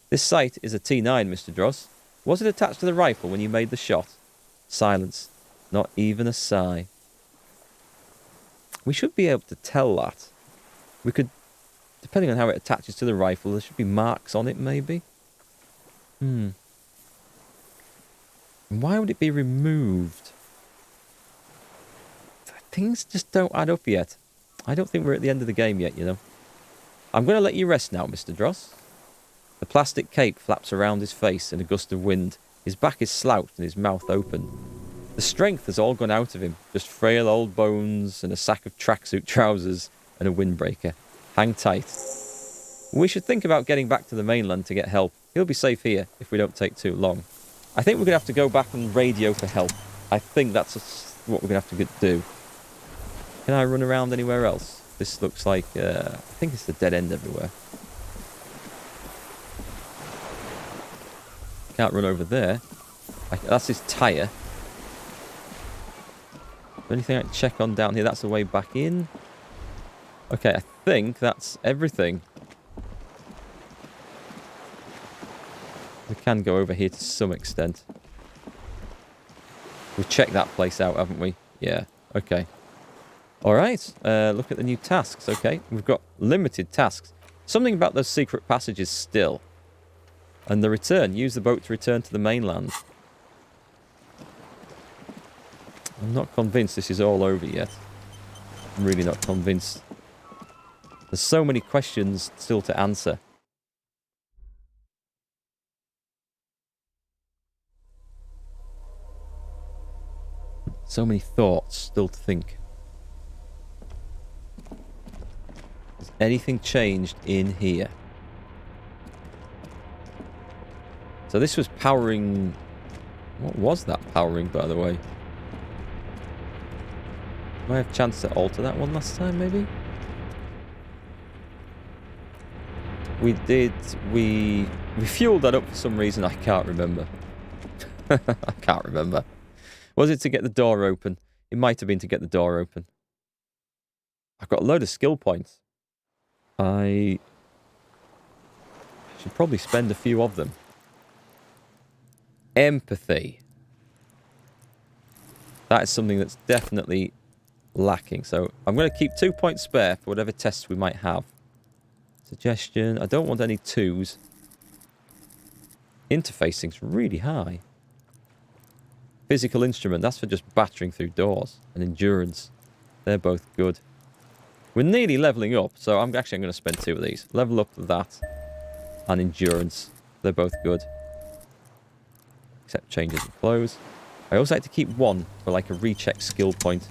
This sight is a T9, Mr. Dross. Was it attached to the rifle when you made the shot? Silence. Not even a sigh. We should be able to tell that. We could, depending on how it attaches to the rifle, there should be marks on it, maybe? Why would it be removed? Things just don't add up yet. I don't think we're at the end of the game yet, you know. I'm going to let you rest now, Mr. Dross. The plastic cape flaps around his face in a gust of wind. His back is slouched and his mouth open. The strength has all gone out of him. Just frail old bones and a sack of tracksuit trousers and a windbreaker. Hang tight. We should think about getting back to the mainland to get help. He'll be safe here if we don't take too long. I think we're going to have to go back and radio for help. I think that's what we're going to have to do. Can I run around anywhere else? This looks like, I think it's the dead end everywhere. Can't run over there. That's his tyre. Anything I can check on down here? That's the way back in. Okay, I think that's everything. We can go over here to some extent. We've checked that place out, haven't we? Yeah, okay. Alright, look at the new tasks, okay. We've got limited tasks. Something about those secret passages still. And the return. Use the boat to return to the mainland. I'm not convinced this is all over yet. I'm really not convinced. There's so many questions still to answer. So many thoughts still to think. Has anything changed in here? So this was powering... What was that powering, by the way? Do I have a chance to alter that one last time, maybe? We did... We fueled that up for some reason. I can't remember. I can't remember. Was it to get the door open? It might have been to get the door open. I've got a load of skill points. I should probably spend a few of them. Empathy. That is something that's definitely lacking. So I'm going to keep 2 points spare for whatever tests we might have. Suggestion. I don't want any 2s. Interfacing's really high. Physical instrument. That's for just battering through doors. And endurance. They're both good. We're nearly leveling up. So I'm going to spend 2 of these. Level up that. And endurance. They're both good. Except changes in clothes. I also like to keep 1 for like a recheck skill point.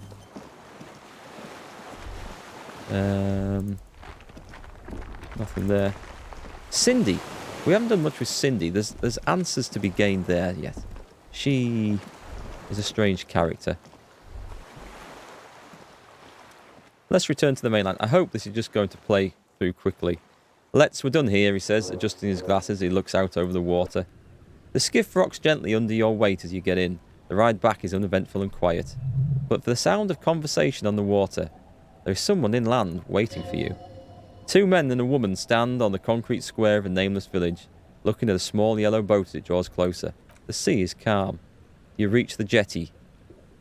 Nothing there. Cindy. We haven't done much with Cindy. There's answers to be gained there yet. She is a strange character. Let's return to the mainland. I hope this is just going to play through quickly. We're done here, he says, adjusting his glasses. He looks out over the water. The skiff rocks gently under your weight as you get in. The ride back is uneventful and quiet. But for the sound of conversation on the water, there is someone inland waiting for you. 2 men and a woman stand on the concrete square of a nameless village, looking at a small yellow boat as it draws closer. The sea is calm. You reach the jetty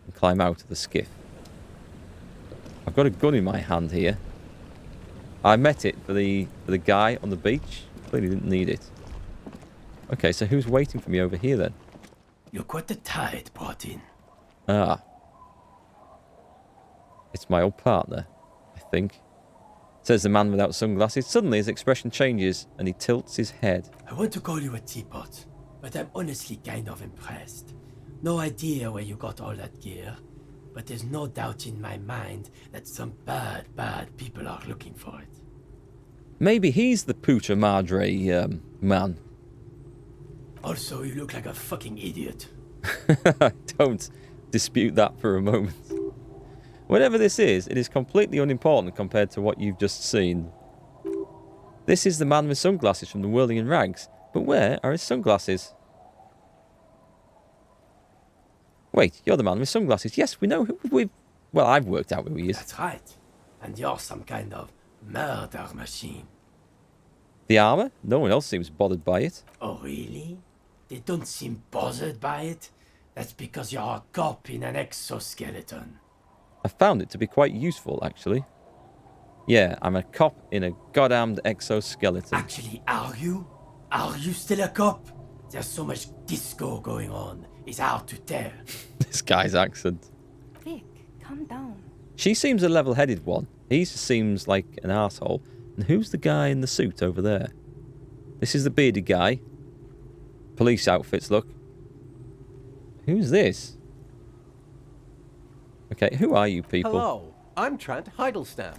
and climb out of the skiff. I've got a gun in my hand here. I met it for the guy on the beach. Clearly didn't need it. Okay, so who's waiting for me over here then? You're quite the tide brought in. Ah. It's my old partner, I think. Says the man without sunglasses. Suddenly his expression changes and he tilts his head. I want to call you a teapot, but I'm honestly kind of impressed. No idea where you got all that gear, but there's no doubt in my mind that some bad people are looking for it. Maybe he's the Puta Madre man. Also, you look like a fucking idiot. Don't dispute that for a moment. Whatever this is, it is completely unimportant compared to what you've just seen. This is the man with sunglasses from the Whirling in Rags. But where are his sunglasses? Wait, you're the man with sunglasses. Yes, we know who we've... Well, I've worked out who he is. That's right. And you're some kind of murder machine. The armor? No one else seems bothered by it. Oh, really? They don't seem bothered by it? That's because you're a cop in an exoskeleton. I found it to be quite useful, actually. Yeah, I'm a cop in a goddamned exoskeleton. Actually, are you? Are you still a cop? There's so much disco going on. It's hard to tell. This guy's accent. Vic, calm down. She seems a level-headed one. He seems like an asshole. And who's the guy in the suit over there? This is the bearded guy. Police outfits, look. Who's this? Okay, who are you people? Hello, I'm Trent Heidelstein.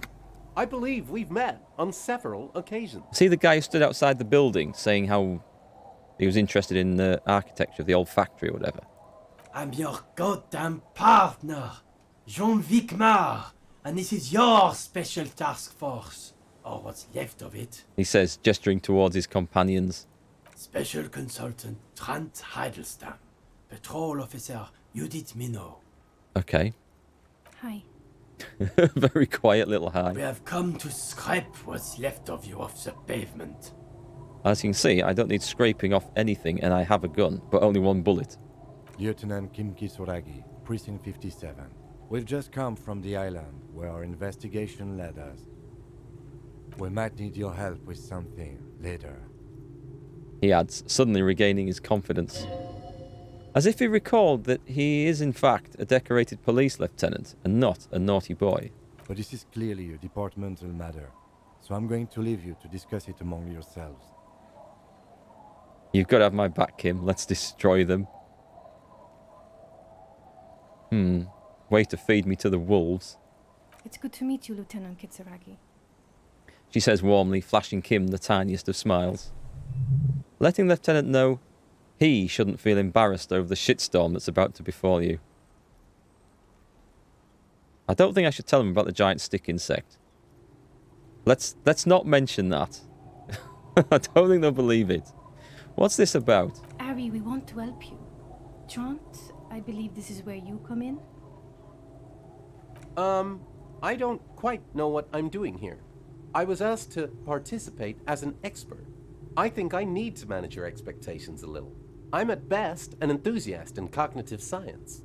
I believe we've met on several occasions. See the guy who stood outside the building saying how he was interested in the architecture of the old factory or whatever. I'm your goddamn partner, Jean-Vic Mar, and this is your special task force, or what's left of it. He says, gesturing towards his companions. Special Consultant Trent Heidelstein, Patrol Officer Judith Minot. Okay. Hi. Very quiet little hi. We have come to scrape what's left of you off the pavement. As you can see, I don't need scraping off anything, and I have a gun, but only one bullet. Lieutenant Kimki Soragi, Precinct 57. We've just come from the island where our investigation led us. We might need your help with something later. He adds, suddenly regaining his confidence. As if he recalled that he is in fact a decorated police lieutenant and not a naughty boy. But this is clearly a departmental matter, so I'm going to leave you to discuss it among yourselves. You've got to have my back, Kim. Let's destroy them. Way to feed me to the wolves. It's good to meet you, Lieutenant Kitsuragi. She says warmly, flashing Kim the tiniest of smiles. Letting Lieutenant know he shouldn't feel embarrassed over the shitstorm that's about to befall you. I don't think I should tell him about the giant stick insect. Let's not mention that. I don't think they'll believe it. What's this about? Ari, we want to help you. Trant, I believe this is where you come in? I don't quite know what I'm doing here. I was asked to participate as an expert. I think I need to manage your expectations a little. I'm at best an enthusiast in cognitive science.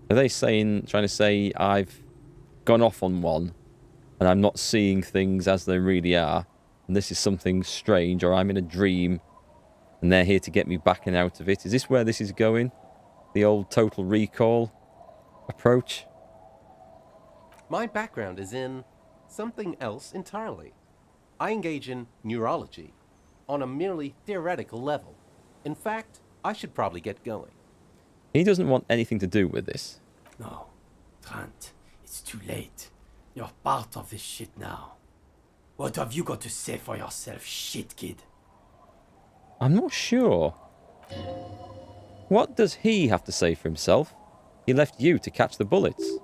Are they trying to say I've gone off on one and I'm not seeing things as they really are, and this is something strange, or I'm in a dream and they're here to get me back and out of it? Is this where this is going? The old Total Recall approach? My background is in something else entirely. I engage in neurology on a merely theoretical level. In fact, I should probably get going. He doesn't want anything to do with this. No, Trent, it's too late. You're part of this shit now. What have you got to say for yourself, shit kid? I'm not sure. What does he have to say for himself? He left you to catch the bullets.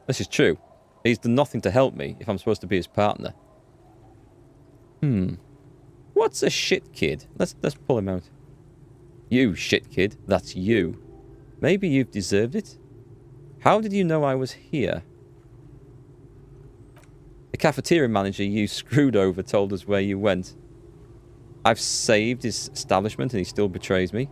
This is true. He's done nothing to help me if I'm supposed to be his partner. What's a shit kid? Let's pull him out. You shit kid, that's you. Maybe you've deserved it. How did you know I was here? The cafeteria manager you screwed over told us where you went. I've saved his establishment and he still betrays me.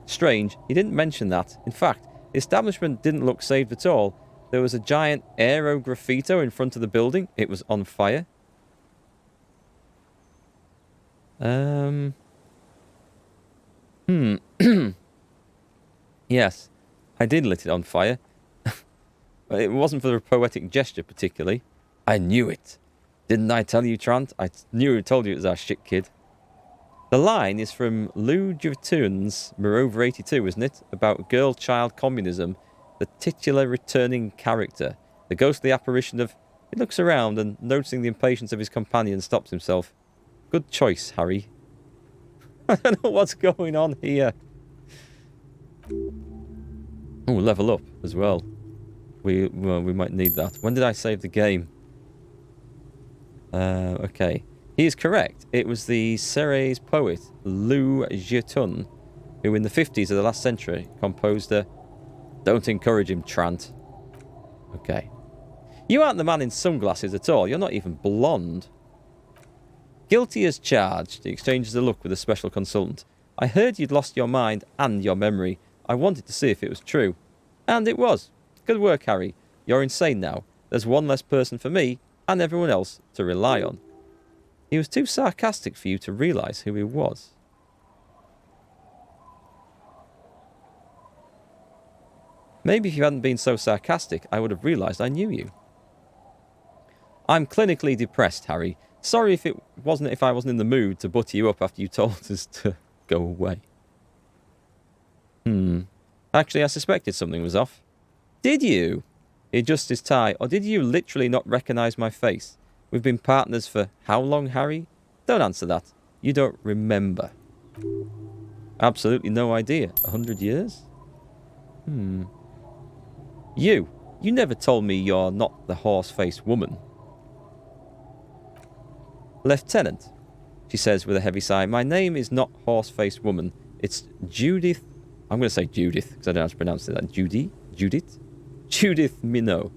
Strange, he didn't mention that. In fact, the establishment didn't look saved at all. There was a giant aero graffito in front of the building. It was on fire. Yes, I did lit it on fire. It wasn't for a poetic gesture particularly. I knew it. Didn't I tell you, Trant? I told you it was our shit kid. The line is from Lou Jevtun's Moreover 82, isn't it? About girl-child communism, the titular returning character. The ghostly apparition of... He looks around and, noticing the impatience of his companion, stops himself. Good choice, Harry. I don't know what's going on here. Oh, level up as well. We might need that. When did I save the game? Okay. He is correct. It was the Ceres poet, Lou Jevtun, who in the 50s of the last century composed a... Don't encourage him, Trant. Okay. You aren't the man in sunglasses at all. You're not even blonde. Guilty as charged. He exchanges a look with a special consultant. I heard you'd lost your mind and your memory. I wanted to see if it was true. And it was. Good work, Harry. You're insane now. There's one less person for me and everyone else to rely on. He was too sarcastic for you to realise who he was. Maybe if you hadn't been so sarcastic, I would have realised I knew you. I'm clinically depressed, Harry. Sorry if I wasn't in the mood to butter you up after you told us to go away. Actually, I suspected something was off. Did you? He adjusts his tie, or did you literally not recognise my face? We've been partners for how long, Harry? Don't answer that. You don't remember. Absolutely no idea. 100 years? You never told me you're not the horse-faced woman. Lieutenant, she says with a heavy sigh, my name is not horse-faced woman. It's Judith. I'm going to say Judith because I don't know how to pronounce it. Judith? Judith Minot.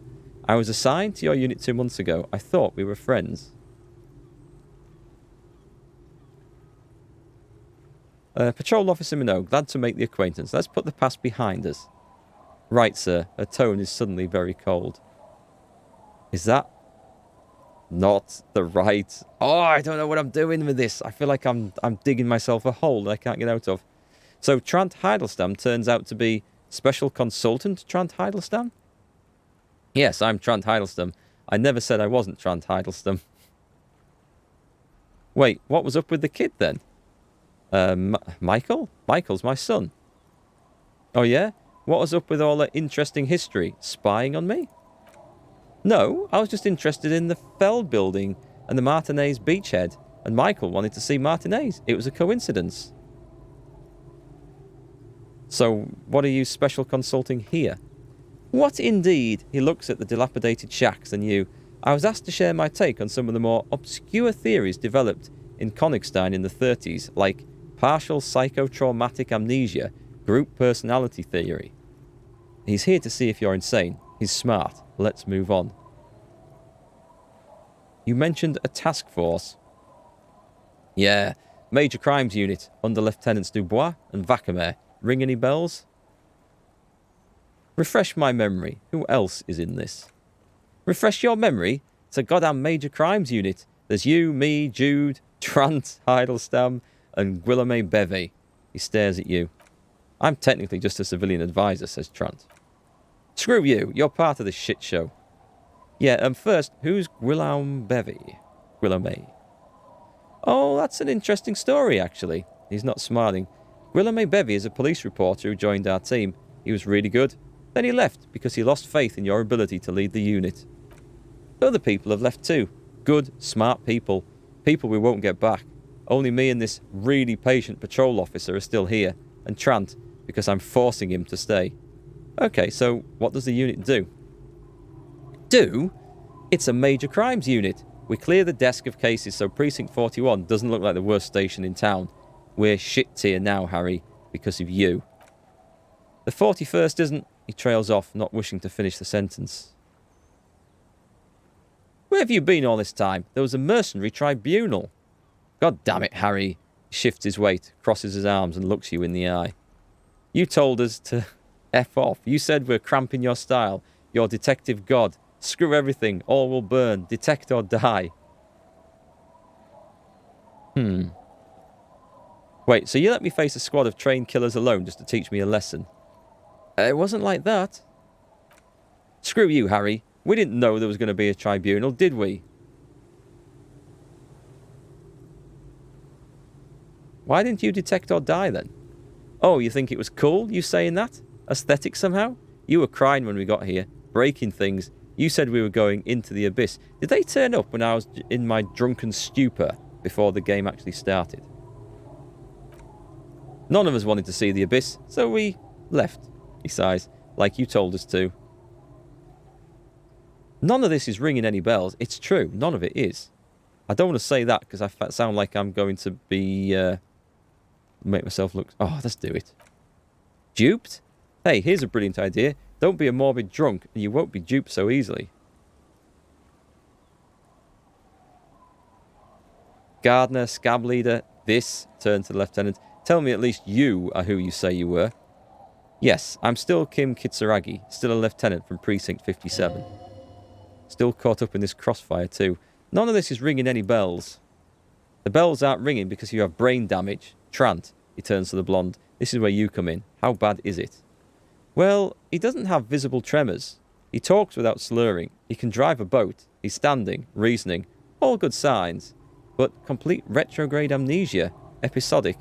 I was assigned to your unit 2 months ago. I thought we were friends. Patrol Officer Minot, glad to make the acquaintance. Let's put the past behind us. Right, sir. Her tone is suddenly very cold. Is that not the right... Oh, I don't know what I'm doing with this. I feel like I'm digging myself a hole that I can't get out of. So Trant Heidelstein turns out to be Special Consultant Trant Heidelstein? Yes, I'm Trant Heidelstein. I never said I wasn't Trant Heidelstein. Wait, what was up with the kid then? Michael? Michael's my son. Oh yeah? What was up with all that interesting history? Spying on me? No, I was just interested in the Feld building and the Martinez beachhead, and Michael wanted to see Martinez. It was a coincidence. So, what are you special consulting here? What indeed? He looks at the dilapidated shacks and you. I was asked to share my take on some of the more obscure theories developed in Königstein in the 30s, like partial psychotraumatic amnesia, group personality theory. He's here to see if you're insane. He's smart. Let's move on. You mentioned a task force. Yeah, Major Crimes Unit under Lieutenants Dubois and Vacamere. Ring any bells? Refresh my memory. Who else is in this? Refresh your memory? It's a goddamn Major Crimes Unit. There's you, me, Jude, Trant, Heidelstein, and Guillaume Beve. He stares at you. I'm technically just a civilian advisor, says Trant. Screw you. You're part of this shit show. Yeah, first, who's Guillaume Beve? Guillaume. Oh, that's an interesting story, actually. He's not smiling. Guillaume Beve is a police reporter who joined our team. He was really good. Then he left because he lost faith in your ability to lead the unit. Other people have left too. Good, smart people. People we won't get back. Only me and this really patient patrol officer are still here. And Trant, because I'm forcing him to stay. Okay, so what does the unit do? Do? It's a major crimes unit. We clear the desk of cases so Precinct 41 doesn't look like the worst station in town. We're shit tier now, Harry, because of you. The 41st isn't... He trails off, not wishing to finish the sentence. Where have you been all this time? There was a mercenary tribunal. God damn it, Harry. He shifts his weight, crosses his arms and looks you in the eye. You told us to F off. You said we're cramping your style. You're detective god. Screw everything. All will burn. Detect or die. Wait, so you let me face a squad of trained killers alone just to teach me a lesson? It wasn't like that. Screw you, Harry. We didn't know there was going to be a tribunal, did we? Why didn't you detect or die then? Oh, you think it was cool, you saying that? Aesthetic somehow? You were crying when we got here, breaking things. You said we were going into the abyss. Did they turn up when I was in my drunken stupor before the game actually started? None of us wanted to see the abyss, so we left, he sighs, like you told us to. None of this is ringing any bells. It's true, none of it is. I don't want to say that because I sound like I'm going to be... make myself look... Oh, let's do it. Duped? Hey, here's a brilliant idea. Don't be a morbid drunk and you won't be duped so easily. Gardener, scab leader, this, turned to the lieutenant. Tell me at least you are who you say you were. Yes, I'm still Kim Kitsuragi, still a lieutenant from Precinct 57. Still caught up in this crossfire too. None of this is ringing any bells. The bells aren't ringing because you have brain damage. Trant, he turns to the blonde. This is where you come in. How bad is it? Well, he doesn't have visible tremors. He talks without slurring. He can drive a boat. He's standing, reasoning. All good signs. But complete retrograde amnesia, episodic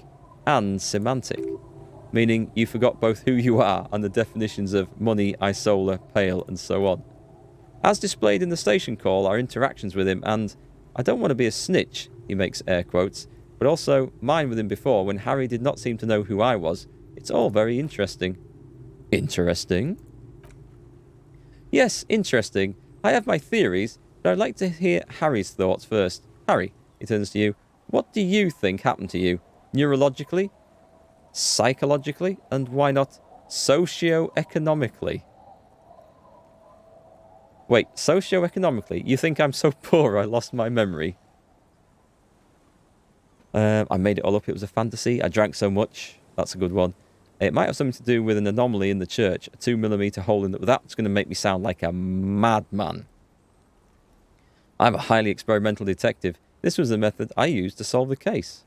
and semantic. Meaning you forgot both who you are and the definitions of money, isola, pale, and so on. As displayed in the station call, our interactions with him, and I don't want to be a snitch, he makes air quotes, but also mine with him before when Harry did not seem to know who I was. It's all very interesting. Interesting? Yes, interesting. I have my theories, but I'd like to hear Harry's thoughts first. Harry, he turns to you. What do you think happened to you? Neurologically? Psychologically? And why not socio-economically? Wait, socio-economically? You think I'm so poor I lost my memory? I made it all up. It was a fantasy. I drank so much. That's a good one. It might have something to do with an anomaly in the church. A 2mm hole in the... That's going to make me sound like a madman. I'm a highly experimental detective. This was the method I used to solve the case.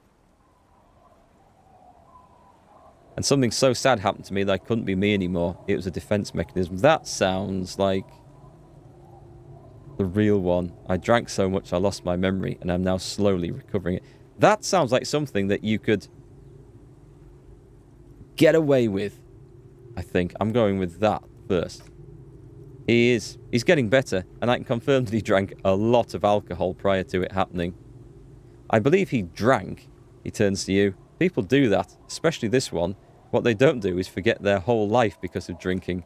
And something so sad happened to me that I couldn't be me anymore. It was a defense mechanism. That sounds like the real one. I drank so much I lost my memory and I'm now slowly recovering it. That sounds like something that you could get away with. I think I'm going with that first. He's getting better, and I can confirm that he drank a lot of alcohol prior to it happening. I believe he drank. He turns to you. People do that, especially this one. What they don't do is forget their whole life because of drinking.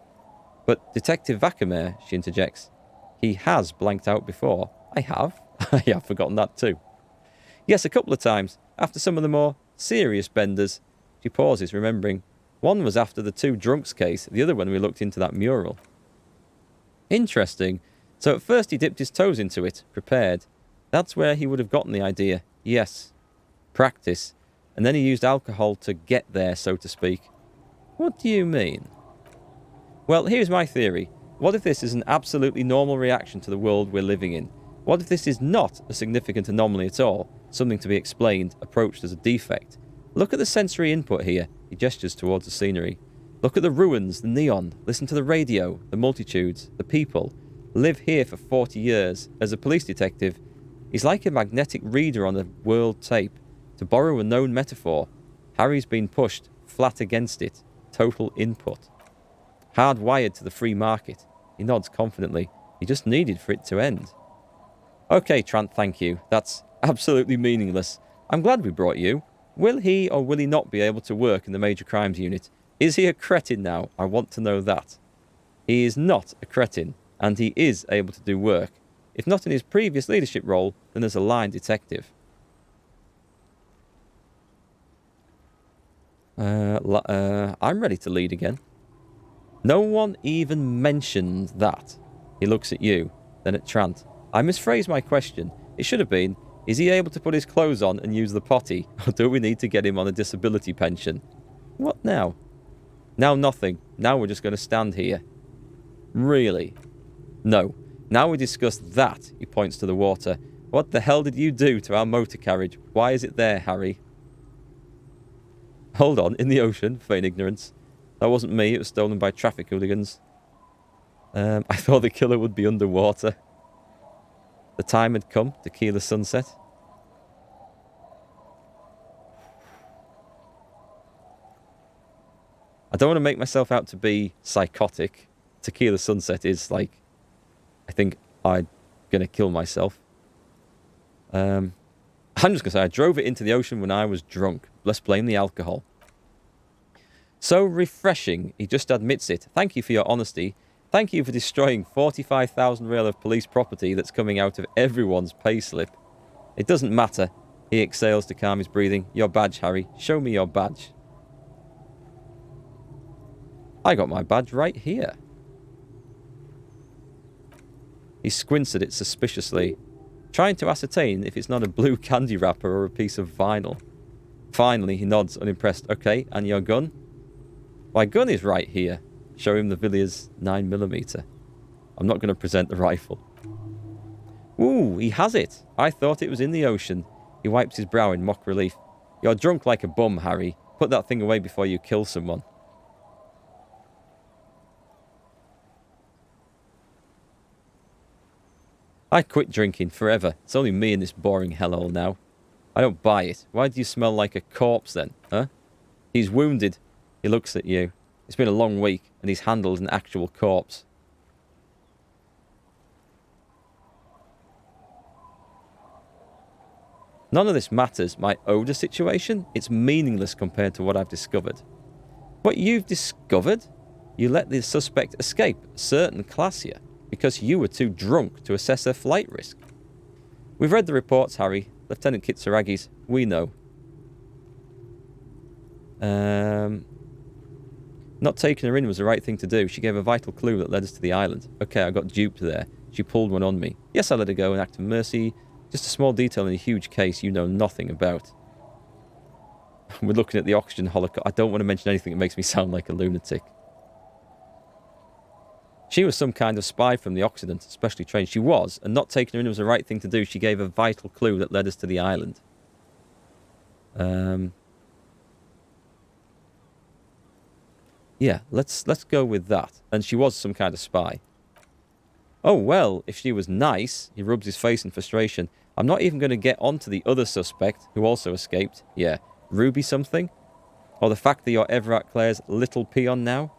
But Detective Vacamere, she interjects, he has blanked out before. I have. I have forgotten that too. Yes, a couple of times. After some of the more serious benders. She pauses, remembering. One was after the 2 drunks case. The other when we looked into that mural. Interesting. So at first he dipped his toes into it, prepared. That's where he would have gotten the idea. Yes. Practice. And then he used alcohol to get there, so to speak. What do you mean? Well, here's my theory. What if this is an absolutely normal reaction to the world we're living in? What if this is not a significant anomaly at all? Something to be explained, approached as a defect? Look at the sensory input here. He gestures towards the scenery. Look at the ruins, the neon. Listen to the radio, the multitudes, the people. Live here for 40 years. As a police detective, he's like a magnetic reader on a world tape. To borrow a known metaphor, Harry's been pushed flat against it. Total input. Hardwired to the free market. He nods confidently. He just needed for it to end. Okay, Trant, thank you. That's absolutely meaningless. I'm glad we brought you. Will he or will he not be able to work in the Major Crimes Unit? Is he a cretin now? I want to know that. He is not a cretin, and he is able to do work. If not in his previous leadership role, then as a line detective. I'm ready to lead again. No one even mentioned that. He looks at you, then at Trant. I misphrased my question. It should have been, is he able to put his clothes on and use the potty? Or do we need to get him on a disability pension? What now? Now nothing. Now we're just going to stand here. Really? No. Now we discuss that, he points to the water. What the hell did you do to our motor carriage? Why is it there, Harry? Hold on, in the ocean, feign ignorance. That wasn't me, it was stolen by traffic hooligans. I thought the killer would be underwater. The time had come to keel the sunset. I don't want to make myself out to be psychotic. Tequila Sunset is like, I think I'm going to kill myself. I'm just going to say I drove it into the ocean when I was drunk. Let's blame the alcohol. So refreshing. He just admits it. Thank you for your honesty. Thank you for destroying 45,000 real of police property that's coming out of everyone's payslip. It doesn't matter. He exhales to calm his breathing. Your badge, Harry. Show me your badge. I got my badge right here. He squints at it suspiciously. trying to ascertain if it's not a blue candy wrapper or a piece of vinyl. Finally, he nods, unimpressed. Okay, and your gun? My gun is right here. Show him the Villiers 9mm. I'm not going to present the rifle. Ooh, he has it. I thought it was in the ocean. He wipes his brow in mock relief. You're drunk like a bum, Harry. Put that thing away before you kill someone. I quit drinking forever. It's only me in this boring hellhole now. I don't buy it. Why do you smell like a corpse then, huh? He's wounded. He looks at you. It's been a long week, and he's handled an actual corpse. None of this matters. My odour situation? It's meaningless compared to what I've discovered. What you've discovered? You let the suspect escape, certain classier, because you were too drunk to assess their flight risk. We've read the reports, Harry. Lieutenant Kitsuragi's. We know. Not taking her in was the right thing to do. She gave a vital clue that led us to the island. Okay, I got duped there. She pulled one on me. Yes, I let her go, an act of mercy. Just a small detail in a huge case you know nothing about. We're looking at the oxygen holocaust. I don't want to mention anything that makes me sound like a lunatic. She was some kind of spy from the Occident, specially trained. She was, and not taking her in was the right thing to do. She gave a vital clue that led us to the island. Yeah, let's go with that. And she was some kind of spy. Oh, well, if she was nice, he rubs his face in frustration. I'm not even going to get on to the other suspect, who also escaped. Yeah, Ruby something? Or the fact that you're ever at Claire's little peon now?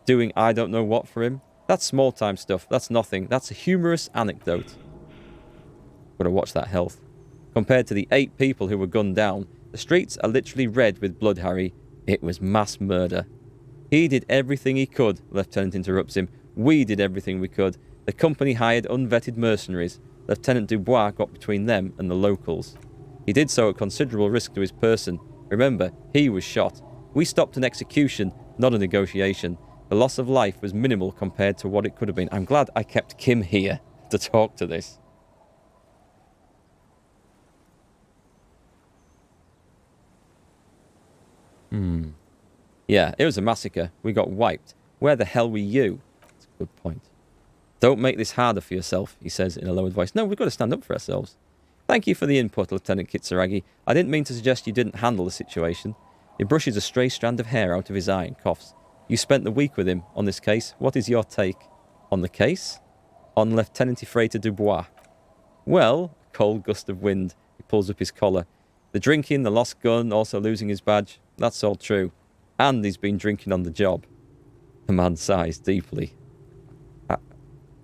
Doing I don't know what for him? That's small-time stuff. That's nothing. That's a humorous anecdote. Gotta watch that health. Compared to the 8 people who were gunned down, the streets are literally red with blood, Harry. It was mass murder. He did everything he could, Lieutenant interrupts him. We did everything we could. The company hired unvetted mercenaries. Lieutenant Dubois got between them and the locals. He did so at considerable risk to his person. Remember, he was shot. We stopped an execution, not a negotiation. The loss of life was minimal compared to what it could have been. I'm glad I kept Kim here to talk to this. Yeah, it was a massacre. We got wiped. Where the hell were you? That's a good point. Don't make this harder for yourself, he says in a lowered voice. No, we've got to stand up for ourselves. Thank you for the input, Lieutenant Kitsuragi. I didn't mean to suggest you didn't handle the situation. He brushes a stray strand of hair out of his eye and coughs. You spent the week with him on this case. What is your take? On the case? On Lieutenant Ephrata Dubois. Well, a cold gust of wind. He pulls up his collar. The drinking, the lost gun, also losing his badge. That's all true. And he's been drinking on the job. The man sighs deeply.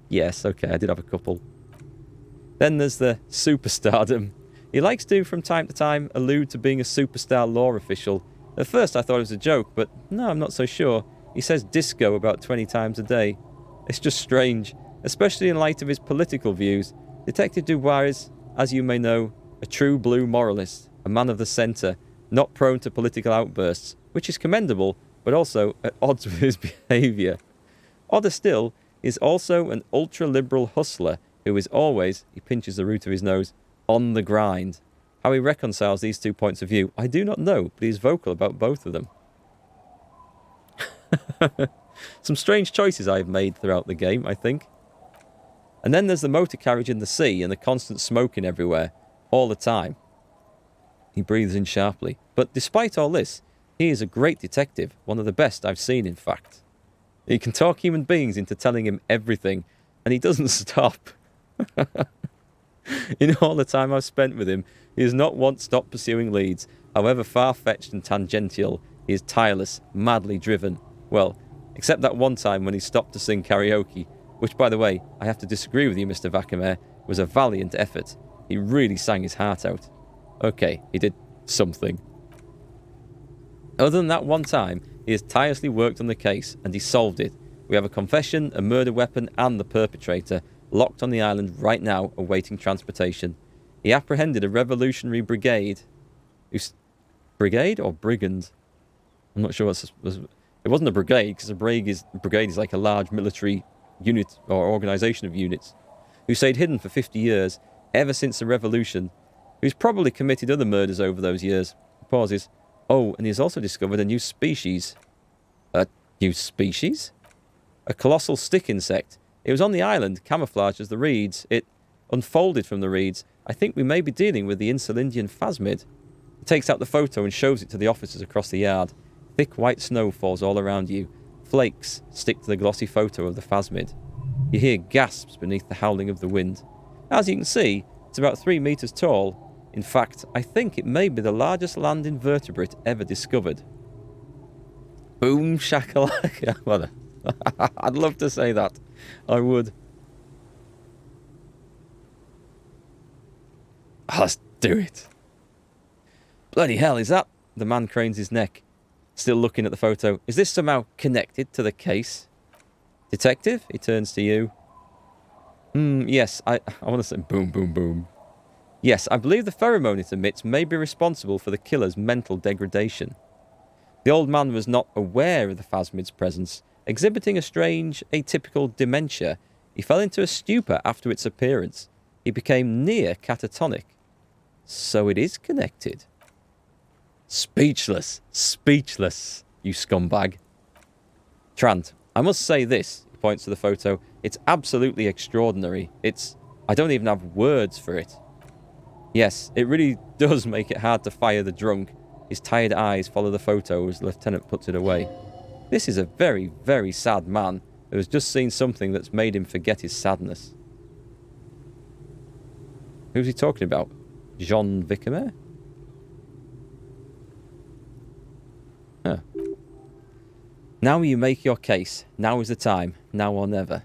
Yes, okay, I did have a couple. Then there's the superstardom. He likes to, from time to time, allude to being a superstar law official. At first I thought it was a joke, but no, I'm not so sure. He says disco about 20 times a day. It's just strange, especially in light of his political views. Detective Dubois is, as you may know, a true blue moralist, a man of the centre, not prone to political outbursts, which is commendable, but also at odds with his behaviour. Odder still, he is also an ultra-liberal hustler who is always, he pinches the root of his nose, on the grind. How he reconciles these 2 points of view, I do not know, but he is vocal about both of them. Some strange choices I have made throughout the game, I think. And then there's the motor carriage in the sea and the constant smoking everywhere, all the time. He breathes in sharply. But despite all this, he is a great detective, one of the best I've seen, in fact. He can talk human beings into telling him everything, and he doesn't stop. In all the time I've spent with him, he has not once stopped pursuing leads. However far-fetched and tangential, he is tireless, madly driven. Well, except that one time when he stopped to sing karaoke, which, by the way, I have to disagree with you, Mr. Vacamere, was a valiant effort. He really sang his heart out. Okay, he did something. Other than that one time, he has tirelessly worked on the case, and he solved it. We have a confession, a murder weapon, and the perpetrator, locked on the island right now, awaiting transportation. He apprehended a revolutionary brigade. Brigade or brigand? I'm not sure what's... It wasn't a brigade, because a brigade is like a large military unit or organisation of units, who stayed hidden for 50 years. ever since the revolution, who's probably committed other murders over those years. He pauses. Oh, and he's also discovered a new species. A new species? A colossal stick insect. It was on the island, camouflaged as the reeds. It unfolded from the reeds. I think we may be dealing with the Insulindian phasmid. He takes out the photo and shows it to the officers across the yard. Thick white snow falls all around you. Flakes stick to the glossy photo of the phasmid. You hear gasps beneath the howling of the wind. As you can see, it's about 3 meters tall. In fact, I think it may be the largest land invertebrate ever discovered. Boom shakalaka. I'd love to say that. I would. Let's do it. Bloody hell, is that? The man cranes his neck, still looking at the photo. Is this somehow connected to the case? Detective? He turns to you. Yes, I want to say boom, boom, boom. Yes, I believe the pheromone it emits may be responsible for the killer's mental degradation. The old man was not aware of the phasmid's presence. Exhibiting a strange, atypical dementia, he fell into a stupor after its appearance. He became near catatonic. So it is connected. Speechless, speechless, you scumbag. Trant, I must say this, he points to the photo. It's absolutely extraordinary. I don't even have words for it. Yes, it really does make it hard to fire the drunk. His tired eyes follow the photo as the lieutenant puts it away. This is a very, very sad man who has just seen something that's made him forget his sadness. Who's he talking about? Jean Vickemer? Huh. Now you make your case. Now is the time. Now or never.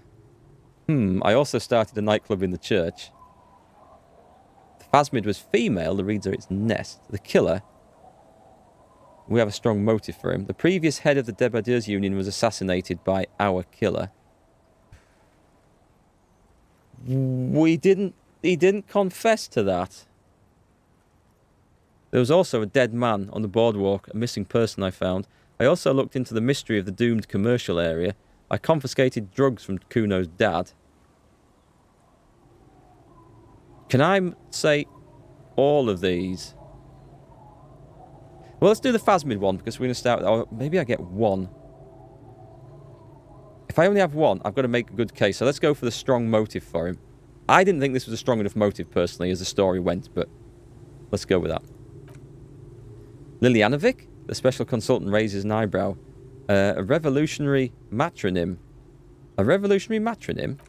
I also started a nightclub in the church. The phasmid was female. The reeds are its nest. The killer... We have a strong motive for him. The previous head of the Debardeurs Union was assassinated by our killer. He didn't confess to that. There was also a dead man on the boardwalk, a missing person I found. I also looked into the mystery of the doomed commercial area. I confiscated drugs from Kuno's dad. Can I say all of these? Well, let's do the phasmid one, because we're going to start... Or maybe I get one. If I only have one, I've got to make a good case. So let's go for the strong motive for him. I didn't think this was a strong enough motive, personally, as the story went, but let's go with that. Lilianovic? The special consultant raises an eyebrow. A revolutionary matronym. A revolutionary matronym?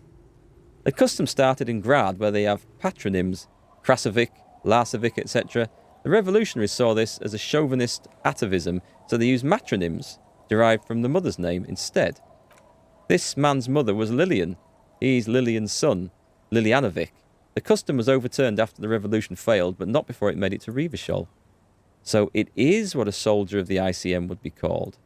The custom started in Grad, where they have patronyms. Krasovic, Larsovic, etc. The revolutionaries saw this as a chauvinist atavism, so they used matronyms, derived from the mother's name, instead. This man's mother was Lillian. He's Lillian's son, Lilianovic. The custom was overturned after the revolution failed, but not before it made it to Revachol. So it is what a soldier of the ICM would be called.